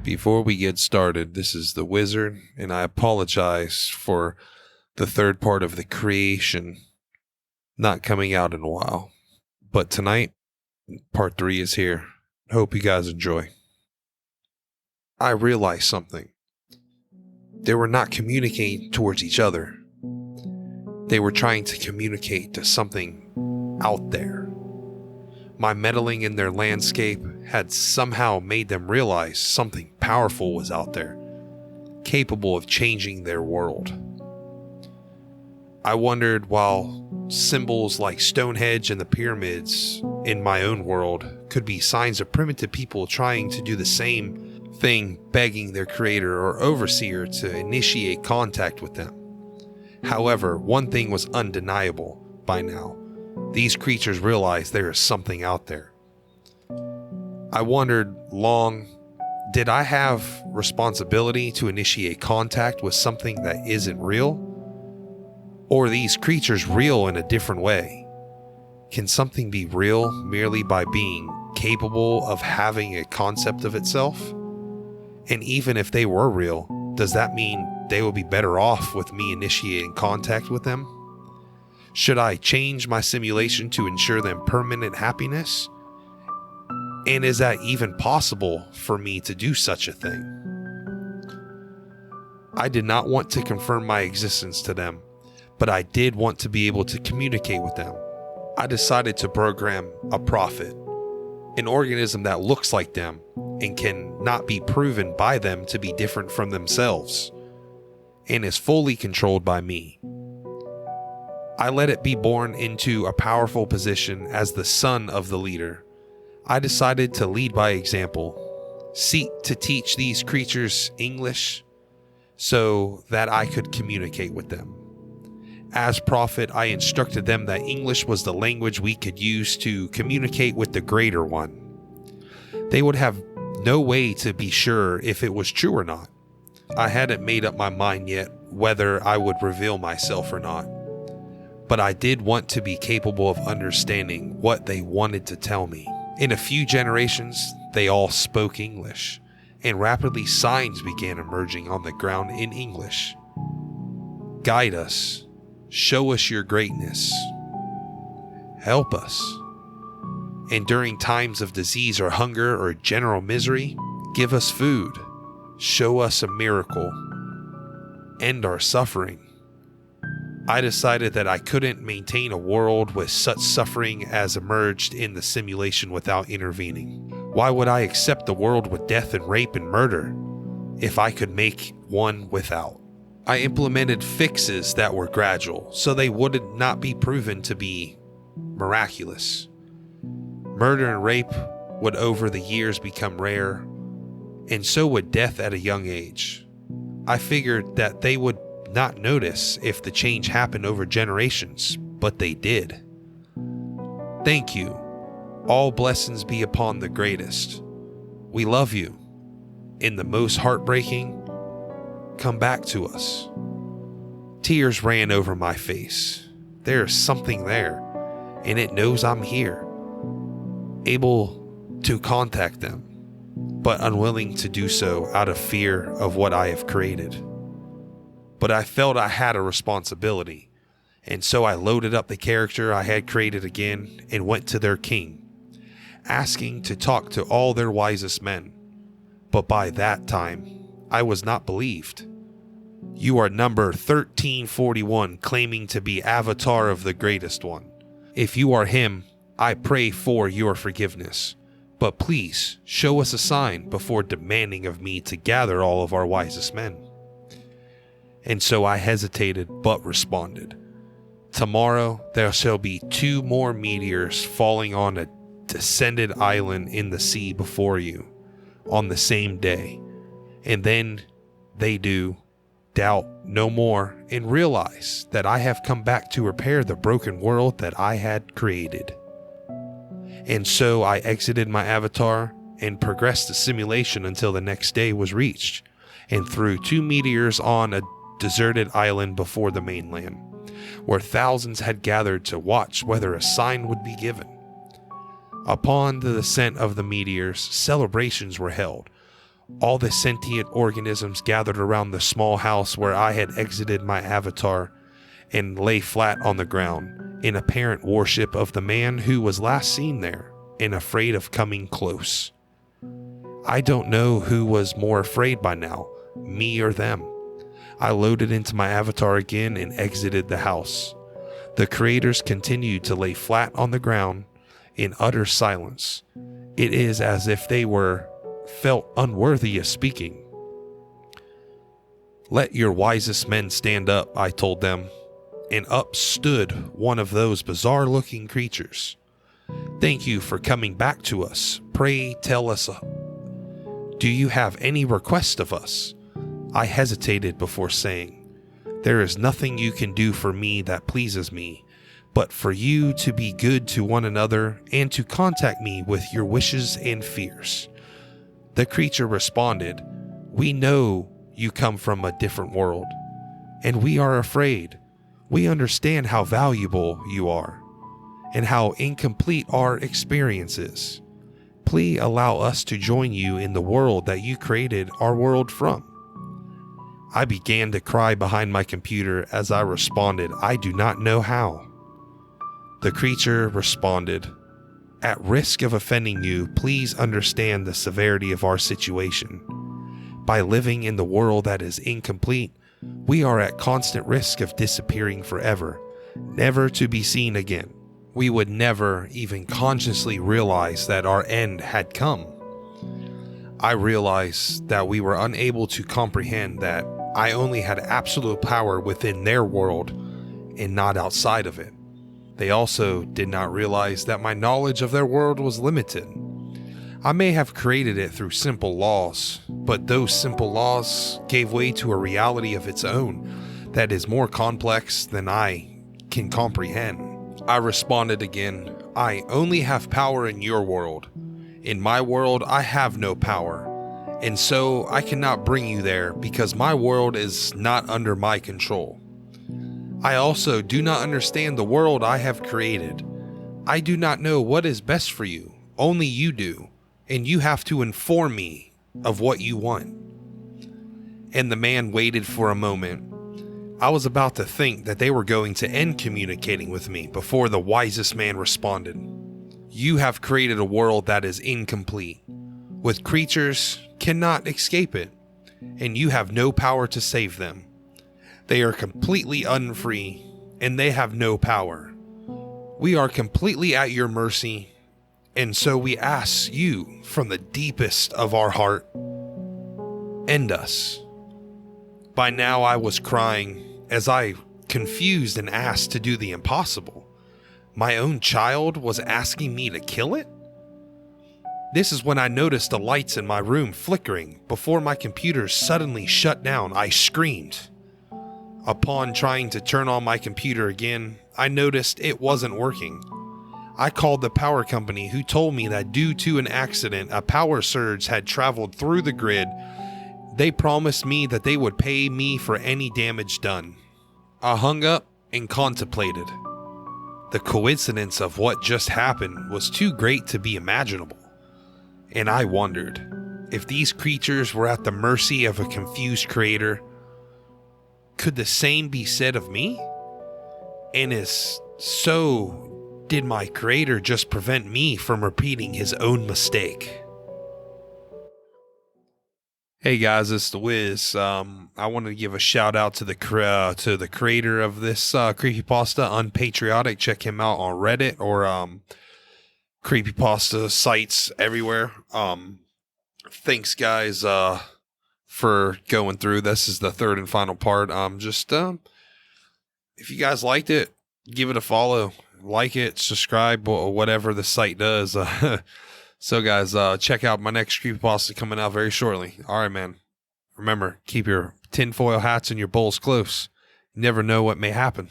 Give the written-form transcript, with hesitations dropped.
Before we get started, this is the Wizard, and I apologize for the third part of the creation not coming out in a while. But tonight, part 3 is here. Hope you guys enjoy. I realized something. They were not communicating towards each other. They were trying to communicate to something out there. My meddling in their landscape had somehow made them realize something powerful was out there, capable of changing their world. I wondered, while symbols like Stonehenge and the pyramids in my own world could be signs of primitive people trying to do the same thing, begging their creator or overseer to initiate contact with them. However, one thing was undeniable by now. These creatures realized there is something out there. I wondered long, did I have responsibility to initiate contact with something that isn't real? Or are these creatures real in a different way? Can something be real merely by being capable of having a concept of itself? And even if they were real, does that mean they would be better off with me initiating contact with them? Should I change my simulation to ensure them permanent happiness? And is that even possible for me to do such a thing? I did not want to confirm my existence to them, but I did want to be able to communicate with them. I decided to program a prophet, an organism that looks like them and can not be proven by them to be different from themselves, and is fully controlled by me. I let it be born into a powerful position as the son of the leader. I decided to lead by example, seek to teach these creatures English so that I could communicate with them. As prophet, I instructed them that English was the language we could use to communicate with the greater one. They would have no way to be sure if it was true or not. I hadn't made up my mind yet whether I would reveal myself or not. But I did want to be capable of understanding what they wanted to tell me. In a few generations, they all spoke English, and rapidly signs began emerging on the ground in English. Guide us, show us your greatness, help us. And during times of disease or hunger or general misery, give us food, show us a miracle, end our suffering. I decided that I couldn't maintain a world with such suffering as emerged in the simulation without intervening. Why would I accept the world with death and rape and murder if I could make one without? I implemented fixes that were gradual, so they would not be proven to be miraculous. Murder and rape would over the years become rare, and so would death at a young age. I figured that they would not notice if the change happened over generations, but they did. Thank you. All blessings be upon the greatest. We love you. In the most heartbreaking, come back to us. Tears ran over my face. There is something there, and it knows I'm here, able to contact them, but unwilling to do so out of fear of what I have created. But I felt I had a responsibility, and so I loaded up the character I had created again and went to their king, asking to talk to all their wisest men. But by that time, I was not believed. You are number 1341, claiming to be avatar of the greatest one. If you are him, I pray for your forgiveness. But please show us a sign before demanding of me to gather all of our wisest men. And so I hesitated, but responded. Tomorrow there shall be 2 more meteors falling on a descended island in the sea before you on the same day. And then they do doubt no more and realize that I have come back to repair the broken world that I had created. And so I exited my avatar and progressed the simulation until the next day was reached. and threw 2 meteors on a deserted island before the mainland, where thousands had gathered to watch whether a sign would be given. Upon the descent of the meteors, celebrations were held. All the sentient organisms gathered around the small house where I had exited my avatar and lay flat on the ground in apparent worship of the man who was last seen there and afraid of coming close. I don't know who was more afraid by now, me or them. I loaded into my avatar again and exited the house. The creators continued to lay flat on the ground in utter silence. It is as if they felt unworthy of speaking. "Let your wisest men stand up," I told them, and up stood one of those bizarre-looking creatures. "Thank you for coming back to us. Pray tell us, do you have any request of us?" I hesitated before saying, "There is nothing you can do for me that pleases me, but for you to be good to one another and to contact me with your wishes and fears." The creature responded, "We know you come from a different world, and we are afraid. We understand how valuable you are, and how incomplete our experience is. Please allow us to join you in the world that you created our world from." I began to cry behind my computer as I responded, "I do not know how." The creature responded, "At risk of offending you, please understand the severity of our situation. By living in the world that is incomplete, we are at constant risk of disappearing forever, never to be seen again. We would never even consciously realize that our end had come." I realized that we were unable to comprehend that I only had absolute power within their world and not outside of it. They also did not realize that my knowledge of their world was limited. I may have created it through simple laws, but those simple laws gave way to a reality of its own that is more complex than I can comprehend. I responded again, "I only have power in your world. In my world, I have no power, and so I cannot bring you there because my world is not under my control. I also do not understand the world I have created. I do not know what is best for you, only you do, and you have to inform me of what you want." And the man waited for a moment. I was about to think that they were going to end communicating with me before the wisest man responded, "You have created a world that is incomplete, with creatures cannot escape it, and you have no power to save them. They are completely unfree, and they have no power. We are completely at your mercy, and so we ask you from the deepest of our heart, end us." By now I was crying as I confused and asked to do the impossible. My own child was asking me to kill it? This is when I noticed the lights in my room flickering before my computer suddenly shut down. I screamed. Upon trying to turn on my computer again, I noticed it wasn't working. I called the power company, who told me that due to an accident, a power surge had traveled through the grid. They promised me that they would pay me for any damage done. I hung up and contemplated. The coincidence of what just happened was too great to be imaginable, and I wondered if these creatures were at the mercy of a confused creator. Could the same be said of me? And if so, did my creator just prevent me from repeating his own mistake? Hey guys, it's the Wiz. I wanted to give a shout out to the creator of this creepypasta, Unpatriotic. Check him out on Reddit or creepypasta sites everywhere. Thanks guys for going through. This is the third and final part. If you guys liked it, give it a follow, like it, subscribe, or whatever the site does. So guys, check out my next creepypasta coming out very shortly. All right, man. Remember, keep your tinfoil hats and your bowls close. You never know what may happen.